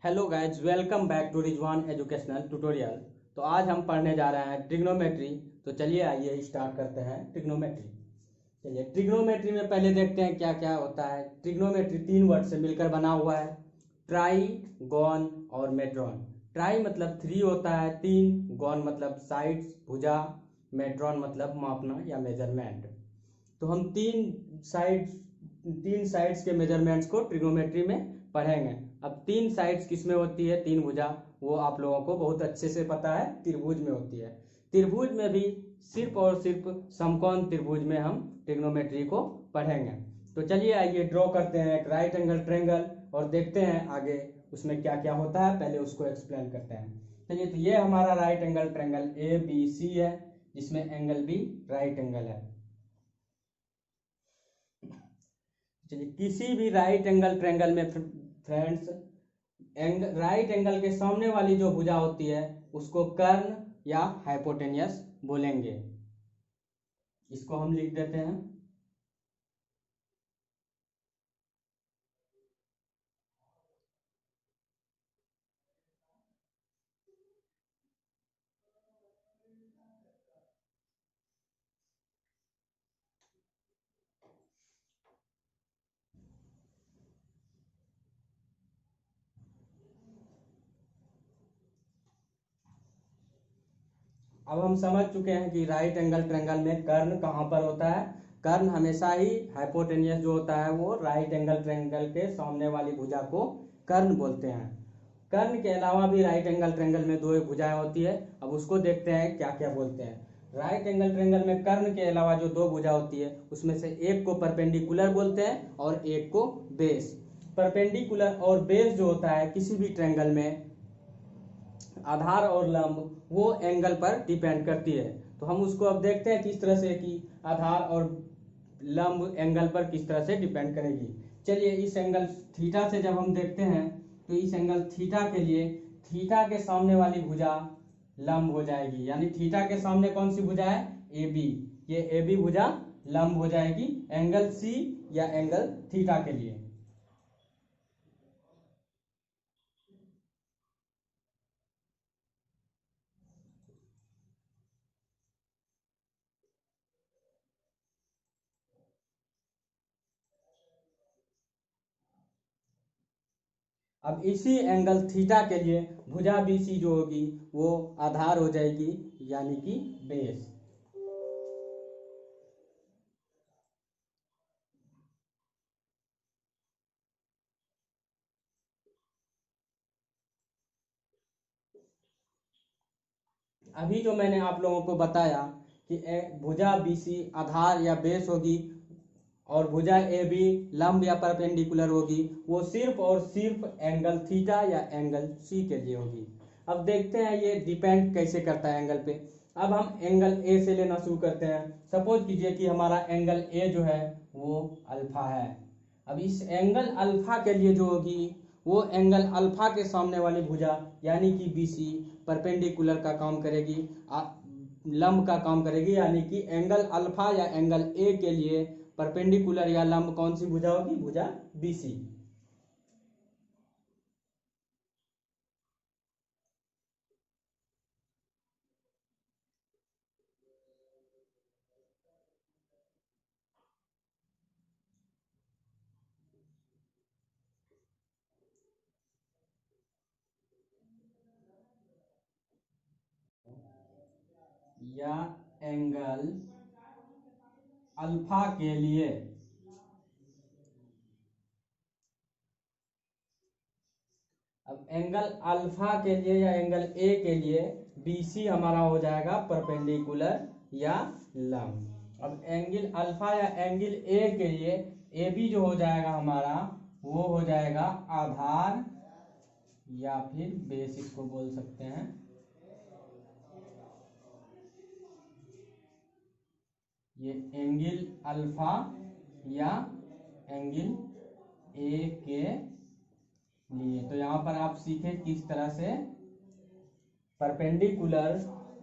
Hello guys, welcome back to Rizwan educational tutorial. तो आज हम पढ़ने जा रहे हैं ट्रिग्नोमेट्री। तो चलिए आइए स्टार्ट करते हैं ट्रिग्नोमेट्री। चलिए ट्रिग्नोमेट्री में पहले देखते हैं क्या क्या होता है। ट्रिग्नोमेट्री 3 वर्ड से मिलकर बना हुआ है, ट्राई, गॉन और मेट्रॉन। ट्राई मतलब 3 होता है, 3, गॉन मतलब साइड्स भुजा, मेट्रॉन मतलब मापना या मेजरमेंट। तो हम तीन साइड्स के मेजरमेंट्स को ट्रिग्नोमेट्री में पढ़ेंगे। अब 3 साइड्स किस में होती है, 3 भुजा, वो आप लोगों को बहुत अच्छे से पता है, त्रिभुज में होती है। त्रिभुज में भी सिर्फ और सिर्फ समकोण त्रिभुज में हम ट्रिग्नोमेट्री को पढ़ेंगे। तो चलिए आइए ड्रॉ करते हैं एक राइट एंगल ट्रायंगल और देखते हैं आगे उसमें क्या क्या होता है। पहले उसको एक्सप्लेन करते हैं। चलिए, तो ये हमारा राइट एंगल ट्रायंगल ABC है, जिसमें एंगल भी राइट एंगल है। चलिए, किसी भी राइट एंगल ट्रायंगल में फ्रेंड्स राइट एंगल के सामने वाली जो भुजा होती है उसको कर्ण या हाइपोटेनियस बोलेंगे। इसको हम लिख देते हैं। अब हम समझ चुके हैं कि राइट एंगल ट्रायंगल में कर्ण कहाँ पर होता है। कर्ण हमेशा ही हाइपोटेनियस जो होता है वो राइट एंगल ट्रायंगल के सामने वाली भुजा को कर्ण बोलते हैं। कर्ण के अलावा भी राइट एंगल ट्रायंगल में 2 भुजाएं होती है। अब उसको देखते हैं क्या क्या बोलते हैं। राइट एंगल ट्रायंगल में कर्ण के अलावा जो 2 भुजा होती है उसमें से एक को परपेंडिकुलर बोलते हैं और एक को बेस। परपेंडिकुलर और बेस जो होता है किसी भी ट्रायंगल में, आधार और लंब वो एंगल पर डिपेंड करती है। तो हम उसको अब देखते हैं किस तरह से कि आधार और लंब एंगल पर किस तरह से डिपेंड करेगी। चलिए, इस एंगल थीटा से जब हम देखते हैं तो इस एंगल थीटा के लिए थीटा के सामने वाली भुजा लंब हो जाएगी। यानी थीटा के सामने कौन सी भुजा है, AB। ये AB भुजा लंब हो जाएगी एंगल C या एंगल थीटा के लिए। अब इसी एंगल थीटा के लिए भुजा BC जो होगी वो आधार हो जाएगी, यानी कि बेस। अभी जो मैंने आप लोगों को बताया कि भुजा BC आधार या बेस होगी और भुजा AB लंब या परपेंडिकुलर होगी, वो सिर्फ और सिर्फ एंगल थीटा या एंगल C के लिए होगी। अब देखते हैं ये डिपेंड कैसे करता है एंगल पे। अब हम एंगल A से लेना शुरू करते हैं। सपोज कीजिए कि हमारा एंगल A जो है वो अल्फा है। अब इस एंगल अल्फा के लिए जो होगी वो एंगल अल्फा के सामने वाली भुजा यानी कि BC परपेंडिकुलर का काम करेगी, लंब का काम करेगी। यानी कि एंगल अल्फा या एंगल A के लिए परपेंडिकुलर या लंब कौन सी भुजा होगी, भुजा BC। या एंगल अल्फा के लिए अब एंगल अल्फा के लिए या एंगल A के लिए BC हमारा हो जाएगा परपेंडिकुलर या लंब। अब एंगल अल्फा या एंगल A के लिए AB जो हो जाएगा हमारा वो हो जाएगा आधार या फिर बेस, इसको बोल सकते हैं। ये एंगल अल्फा या एंगल A के लिए। तो यहाँ पर आप सीखें किस तरह से परपेंडिकुलर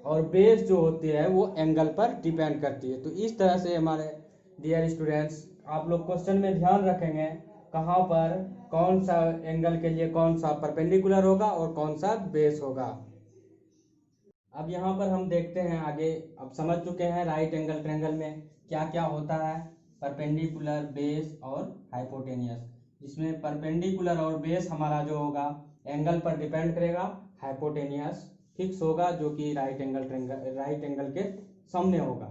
और बेस जो होते हैं वो एंगल पर डिपेंड करती है। तो इस तरह से हमारे डियर स्टूडेंट्स आप लोग क्वेश्चन में ध्यान रखेंगे कहाँ पर कौन सा एंगल के लिए कौन सा परपेंडिकुलर होगा और कौन सा बेस होगा। अब यहाँ पर हम देखते हैं आगे। अब समझ चुके हैं राइट एंगल ट्रायंगल में क्या क्या होता है, परपेंडिकुलर, बेस और हाइपोटेनियस। इसमें परपेंडिकुलर और बेस हमारा जो होगा एंगल पर डिपेंड करेगा, हाइपोटेनियस फिक्स होगा जो कि राइट एंगल के सामने होगा।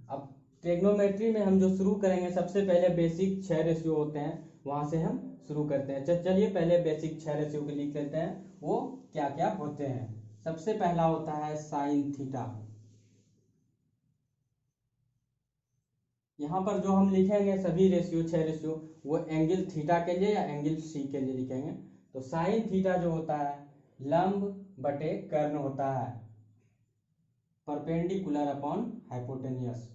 अब ट्रिग्नोमेट्री में हम जो शुरू करेंगे, सबसे पहले बेसिक 6 रेशियो होते हैं, वहां से हम शुरू करते हैं। चलिए पहले बेसिक 6 रेशियो को लिख लेते हैं, वो क्या क्या होते हैं। सबसे पहला होता है साइन थीटा। यहाँ पर जो हम लिखेंगे सभी रेशियो 6 रेशियो, वो एंगल थीटा के लिए या एंगल सी के लिए लिखेंगे। तो साइन थीटा जो होता है लंब बटे कर्ण होता है, परपेंडिकुलर अपॉन हाइपोटेनियस।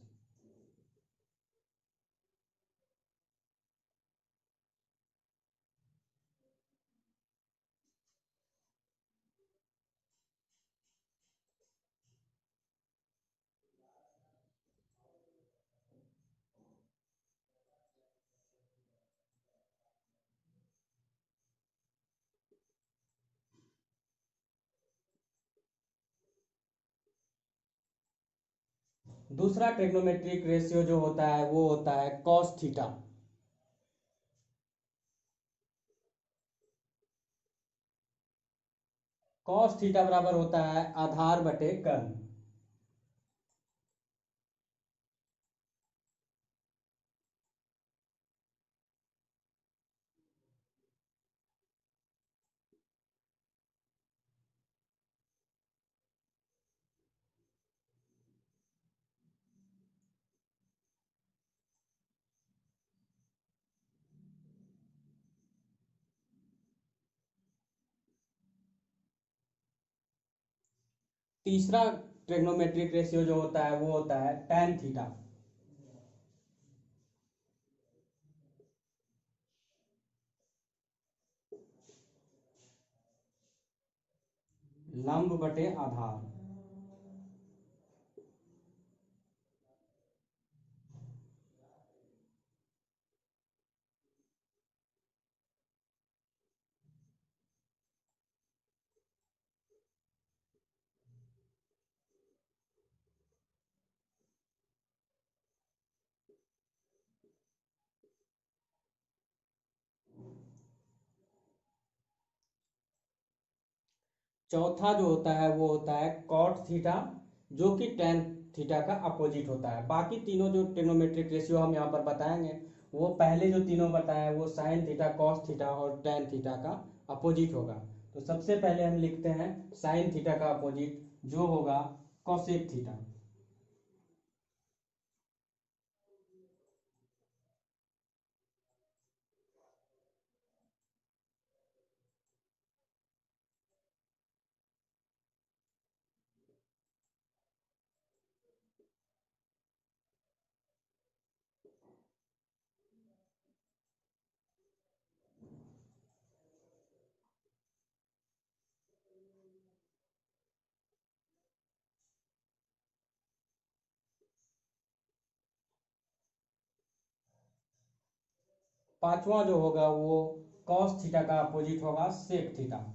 दूसरा ट्रिग्नोमेट्रिक रेशियो जो होता है वो होता है कॉस थीटा। कॉस थीटा बराबर होता है आधार बटे कर्ण। तीसरा ट्रिग्नोमेट्रिक रेशियो जो होता है वो होता है tan थीटा। लंब बटे आधार। चौथा जो होता है वो होता है कॉट थीटा, जो कि tan थीटा का अपोजिट होता है। बाकी तीनों जो ट्रिग्नोमेट्रिक रेशियो हम यहाँ पर बताएंगे, वो पहले जो तीनों बताए वो साइन थीटा, कॉस थीटा और tan थीटा का अपोजिट होगा। तो सबसे पहले हम लिखते हैं साइन थीटा का अपोजिट जो होगा कॉसेक थीटा। पांचवा जो होगा वो कॉस थीटा का अपोजिट होगा सेक थीटा।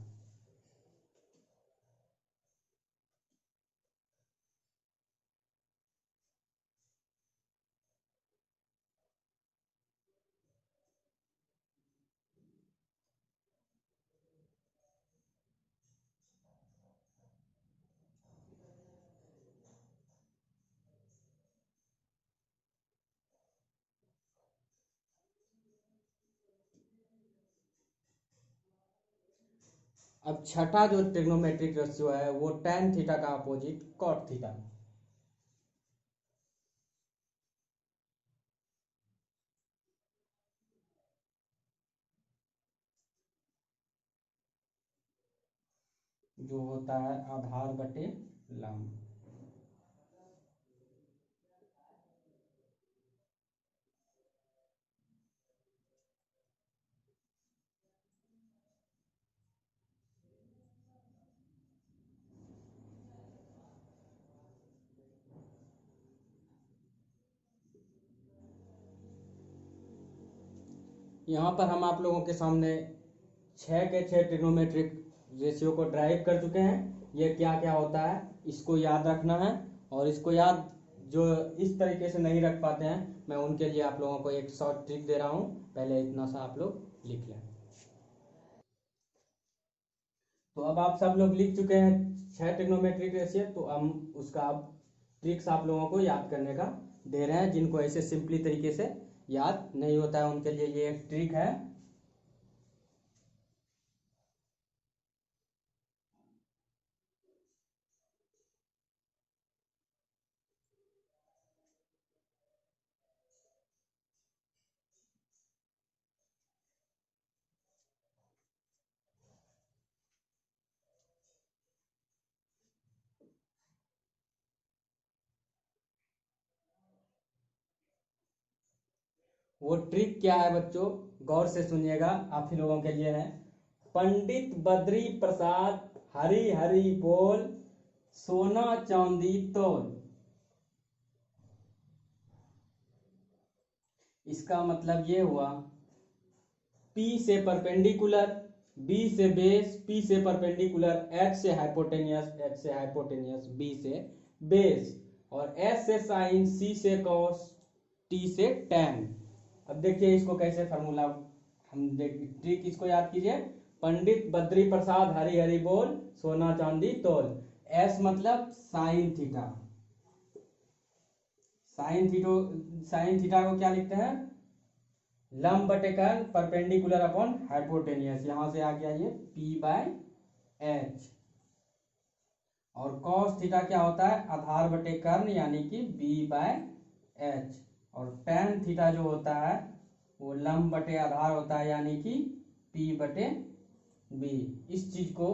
अब छठा जो ट्रिग्नोमेट्रिक रेशियो है वो tan थीटा का अपोजिट कॉट थीटा, जो होता है आधार बटे लंब। यहाँ पर हम आप लोगों के सामने 6 के 6 ट्रिग्नोमेट्रिक रेशियो को ड्राइव कर चुके हैं। ये क्या क्या होता है इसको याद रखना है, और इसको याद जो इस तरीके से नहीं रख पाते हैं, मैं उनके लिए आप लोगों को एक शॉर्ट ट्रिक दे रहा हूँ। पहले इतना सा आप लोग लिख लें। तो अब आप सब लोग लिख चुके हैं 6 ट्रिग्नोमेट्रिक रेशियो, तो हम उसका अब ट्रिक्स आप लोगों को याद करने का दे रहे हैं। जिनको ऐसे सिंपली तरीके से याद नहीं होता है उनके लिए ये एक ट्रिक है। वो ट्रिक क्या है बच्चों, गौर से सुनिएगा, आप ही लोगों के लिए है। पंडित बद्री प्रसाद हरी हरी बोल, सोना चांदी तोल। इसका मतलब ये हुआ, P से परपेंडिकुलर, B से बेस, P से परपेंडिकुलर, H से हाइपोटेनियस, H से हाइपोटेनियस, B से बेस, और S से साइन, C से कॉस, T से टैन। अब देखिए इसको कैसे फार्मूला हम ट्रिक इसको याद कीजिए। पंडित बद्री प्रसाद हरी हरी बोल, सोना चांदी तोल। S मतलब साइन थीटा, साइन थीटा को क्या लिखते हैं, लंब बटे कर्ण, परपेंडिकुलर अपॉन हाइपोटेनियस, यहां से आ गया ये P/H। और cos थीटा क्या होता है, आधार बटे कर्ण यानी कि B/H। और tan थीटा जो होता है वो लंब बटे आधार होता है यानी कि P/B। इस चीज को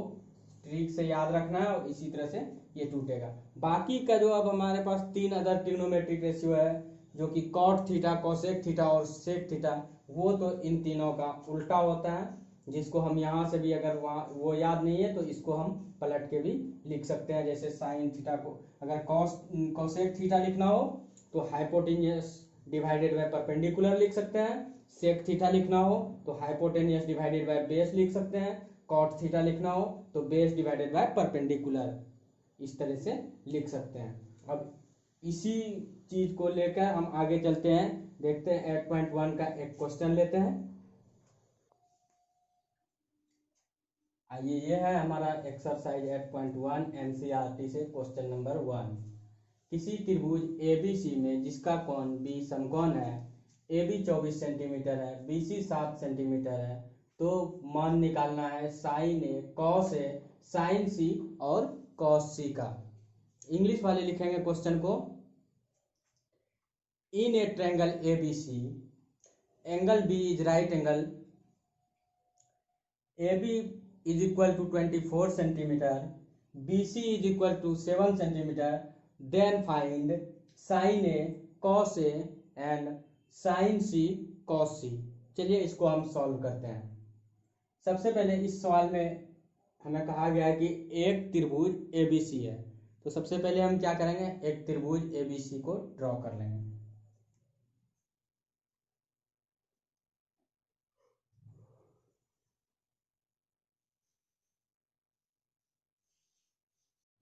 ट्रिक से याद रखना है और इसी तरह से ये टूटेगा। बाकी का जो अब हमारे पास 3 अदर ट्रिग्नोमेट्रिक रेशियो है, जो कि कॉट थीटा, कोसेक थीटा और सेक थीटा, वो तो इन तीनों का उल्टा होता है, जिसको हम यहाँ से भी अगर वहाँ वो याद नहीं है तो इसको हम पलट के भी लिख सकते हैं। जैसे साइन थीटा को अगर कोसेक थीटा लिखना हो तो हाइपोटेनियस डिवाइडेड बाय परपेंडिकुलर लिख सकते हैं। सेक थीटा लिखना हो तो हाइपोटेनियस डिवाइडेड बाय बेस लिख सकते हैं। कॉट थीटा लिखना हो तो बेस डिवाइडेड बाय परपेंडिकुलर, इस तरह से लिख सकते हैं। अब इसी चीज को लेकर हम आगे चलते हैं, देखते हैं 8.1 का एक क्वेश्चन लेते हैं। आइए, ये है हमारा एक्सरसाइज 8.1 एनसीईआरटी से क्वेश्चन नंबर 1। किसी त्रिभुज एबीसी में जिसका कोण बी समकोण है, AB 24 सेंटीमीटर है, BC 7 सेंटीमीटर है, तो मान निकालना है sine A, cos A, sine C और कॉस सी का। इंग्लिश वाले लिखेंगे क्वेश्चन को, in a triangle ABC, angle B is right angle, AB is equal to 24 centimeter, BC is equal to 7 centimeter, then find sin A, cos A and sin C, cos C। चलिए इसको हम solve करते हैं। सबसे पहले इस सवाल में हमें कहा गया है कि एक त्रिभुज ABC है, तो सबसे पहले हम क्या करेंगे, एक त्रिभुज ABC को ड्रॉ कर लेंगे।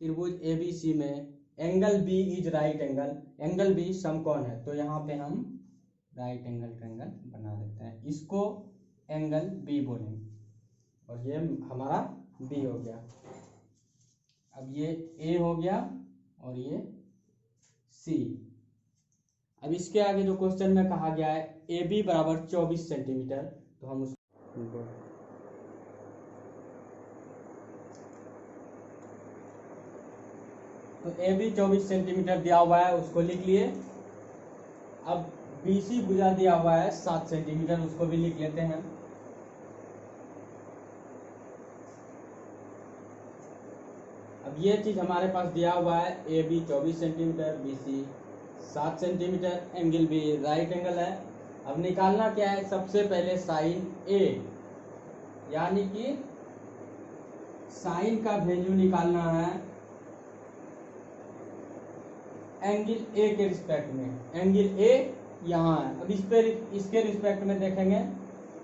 त्रिभुज ABC में angle B is right angle, angle B समकोण है, तो यहाँ पे हम राइट एंगल ट्रायंगल बना देते हैं, इसको एंगल B बोलेंगे, और ये हमारा B हो गया। अब ये A हो गया और ये C। अब इसके आगे जो क्वेश्चन में कहा गया है AB बराबर 24 सेंटीमीटर, तो हम उसको तो AB 24 सेंटीमीटर दिया हुआ है, उसको लिख लिए। अब BC भुजा दिया हुआ है 7 सेंटीमीटर, उसको भी लिख लेते हैं। अब ये चीज हमारे पास दिया हुआ है, AB 24 centimetre, BC 7 centimetre, angle B right angle है। अब निकालना क्या है, सबसे पहले साइन A, यानी कि साइन का वैल्यू निकालना है एंगल A के रिस्पेक्ट में। एंगल A यहाँ है, अब इस पे इसके रिस्पेक्ट में देखेंगे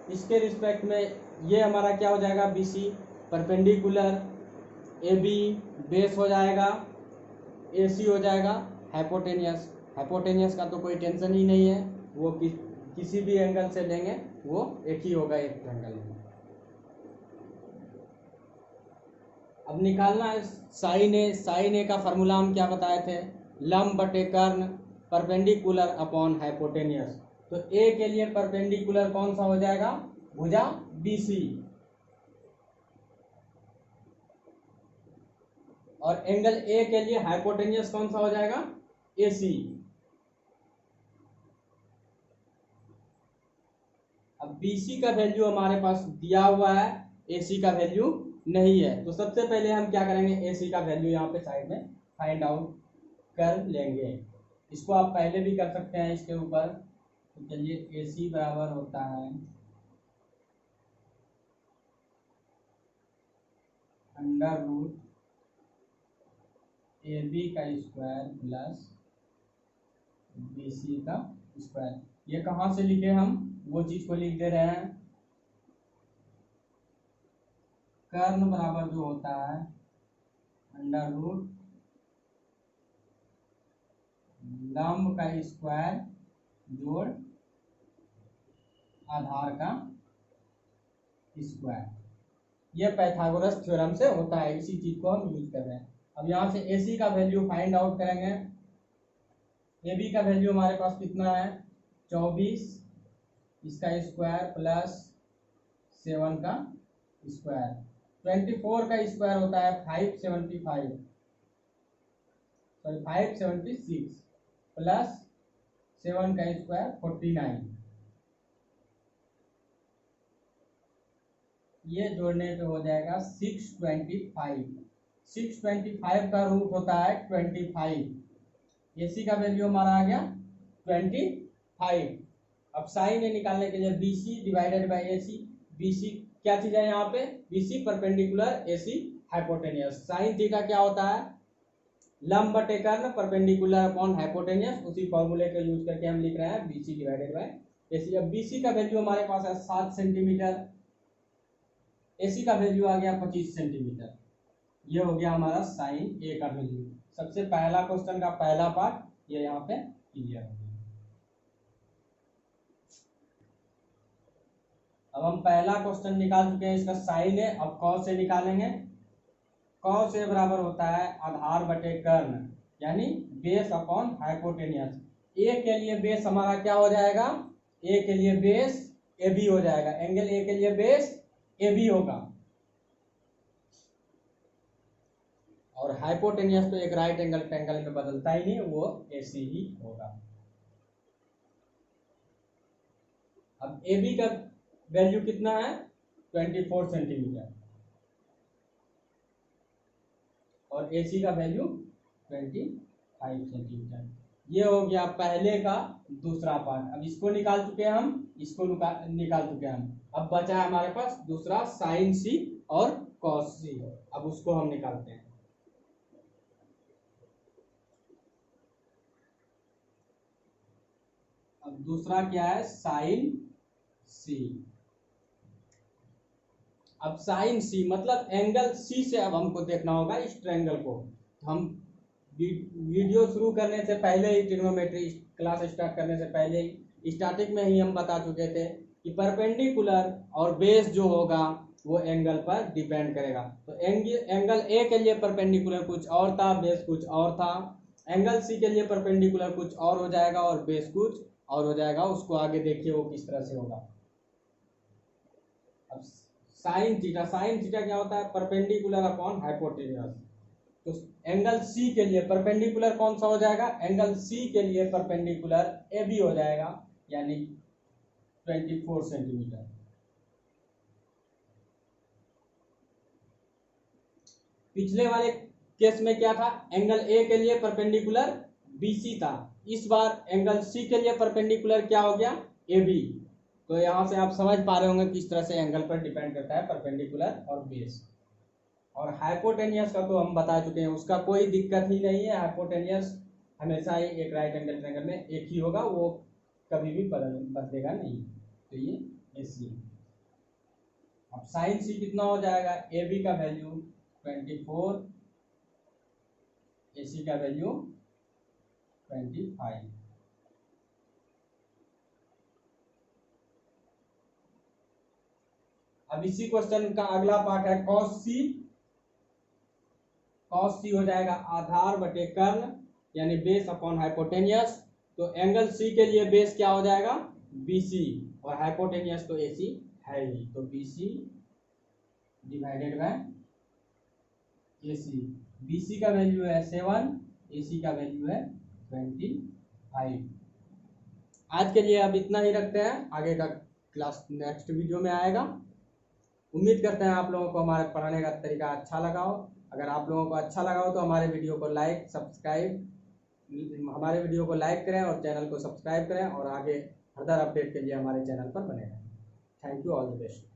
इसके रिस्पेक्ट में ये हमारा क्या हो जाएगा, BC परपेंडिकुलर, AB बेस हो जाएगा, AC हो जाएगा हाइपोटेनियस। हाइपोटेनियस का तो कोई टेंशन ही नहीं है, वो किसी भी एंगल से लेंगे वो एक ही होगा एक एंगल में। अब निकालना है साइन ए। साइन ए का फॉर्मूला हम क्या बताए थे, लंब बटे कर्ण परपेंडिकुलर अपॉन हाइपोटेनियस। तो ए के लिए परपेंडिकुलर कौन सा हो जाएगा, भुजा BC, और एंगल ए के लिए हाइपोटेनियस कौन सा हो जाएगा, AC। अब BC का वैल्यू हमारे पास दिया हुआ है, AC का वैल्यू नहीं है, तो सबसे पहले हम क्या करेंगे, AC का वैल्यू यहाँ पे साइड में फाइंड आउट कर लेंगे। इसको आप पहले भी कर सकते हैं इसके ऊपर। तो चलिए AC बराबर होता है √AB का स्क्वायर प्लस BC का स्क्वायर। ये कहाँ से लिखे हम, वो चीज को लिख दे रहे हैं। कर्ण बराबर जो होता है √ लंब का स्क्वायर जोड़ आधार का स्क्वायर। ये पाइथागोरस थ्योरम से होता है, इसी चीज को हम यूज कर रहे हैं। अब यहाँ से AC का वैल्यू फाइंड आउट करेंगे। AB का वैल्यू हमारे पास कितना है, 24, इसका स्क्वायर प्लस 7 का स्क्वायर। 24 का स्क्वायर होता है 576 प्लस 7 का स्क्वायर 49। ये जोड़ने पे हो जाएगा 625। 625 का रूट होता है 25। AC का वैल्यू हमारा आ गया 25। अब साइन ए निकालने के लिए BC divided by AC। BC क्या चीज है यहाँ पे, BC perpendicular, AC hypotenuse. Sine theta क्या होता है, लंब बटे कर्ण परपेंडिकुलर अपॉन हाइपोटेनियस। उसी फॉर्मूले का यूज करके हम लिख रहे हैं BC डिवाइडेड बाय AC। अब BC का वैल्यू हमारे पास है 7 सेंटीमीटर, AC का वैल्यू आ गया 25 सेंटीमीटर। ये हो गया हमारा साइन ए का वैल्यू। सबसे पहला क्वेश्चन का पहला पार्ट ये यहाँ पे क्लियर हो गया। अब हम पहला क्वेश्चन निकाल चुके हैं इसका साइन ए। अब कॉस ए निकालेंगे। कॉस ए बराबर होता है आधार बटे कर्ण, यानी बेस अपॉन हाइपोटेनियस। ए के लिए बेस हमारा क्या हो जाएगा, ए के लिए बेस AB हो जाएगा। एंगल ए के लिए बेस AB होगा, और हाइपोटेनियस तो एक राइट एंगल ट्रायंगल में बदलता ही नहीं, वो AC ही होगा। अब AB का वैल्यू कितना है, 24 सेंटीमीटर, और AC का वैल्यू 25 सेंटीमीटर। ये हो गया पहले का दूसरा पार्ट। अब इसको निकाल चुके हैं हम, इसको निकाल चुके हैं हम। अब बचा है हमारे पास दूसरा साइन C और कॉस C। अब उसको हम निकालते हैं। अब दूसरा क्या है, साइन C। अब साइन C मतलब एंगल C से अब हमको देखना होगा इस ट्रायंगल को। हम वीडियो शुरू करने से पहले ही, ट्रिग्नोमेट्री क्लास स्टार्ट करने से पहले ही, स्टार्टिंग में ही हम बता चुके थे कि परपेंडिकुलर और बेस जो होगा वो एंगल पर डिपेंड करेगा। तो एंगल ए के लिए परपेंडिकुलर कुछ और था, बेस कुछ और था। एंगल C के लिए परपेंडिकुलर कुछ और हो जाएगा और बेस कुछ और हो जाएगा। उसको आगे देखिए वो किस तरह से होगा। अब साइन थीटा क्या होता है, परपेंडिकुलर अपॉन हाइपोटेन्यूज। तो एंगल C के लिए परपेंडिकुलर कौन सा हो जाएगा, एंगल C के लिए परपेंडिकुलर AB हो जाएगा, यानी 24 सेंटीमीटर। पिछले वाले केस में क्या था, एंगल A के लिए परपेंडिकुलर BC था। इस बार एंगल C के लिए परपेंडिकुलर क्या हो गया, AB। तो यहां से आप समझ पा रहे होंगे किस तरह से एंगल पर डिपेंड करता है परपेंडिकुलर और बेस। और हाइपोटेनियस का तो हम बता चुके हैं, उसका कोई दिक्कत ही नहीं है। हाइपोटेनियस हमेशा ही एक राइट एंगल ट्रायंगल में एक ही होगा, वो कभी भी बदलेगा नहीं। तो ये AC। अब साइन सी कितना हो जाएगा, ए बी का वैल्यू 24, ए सी का वैल्यू 25। अब इसी क्वेश्चन का अगला पार्ट है कॉस सी। कॉस सी हो जाएगा आधार बटे कर्ण यानी बेस अपॉन हाइपोटेनियस। तो एंगल सी के लिए बेस क्या हो जाएगा, बीसी, और हाइपोटेनियस तो एसी है ही, तो BC divided by AC. BC का वैल्यू है 7, एसी का वैल्यू है 25। आज के लिए अब इतना ही रखते हैं, आगे का क्लास नेक्स्ट वीडियो में आएगा। उम्मीद करते हैं आप लोगों को हमारे पढ़ाने का तरीका अच्छा लगा हो। अगर आप लोगों को अच्छा लगा हो तो हमारे वीडियो को लाइक करें और चैनल को सब्सक्राइब करें, और आगे फर्दर अपडेट के लिए हमारे चैनल पर बने रहें। Thank you, all the best.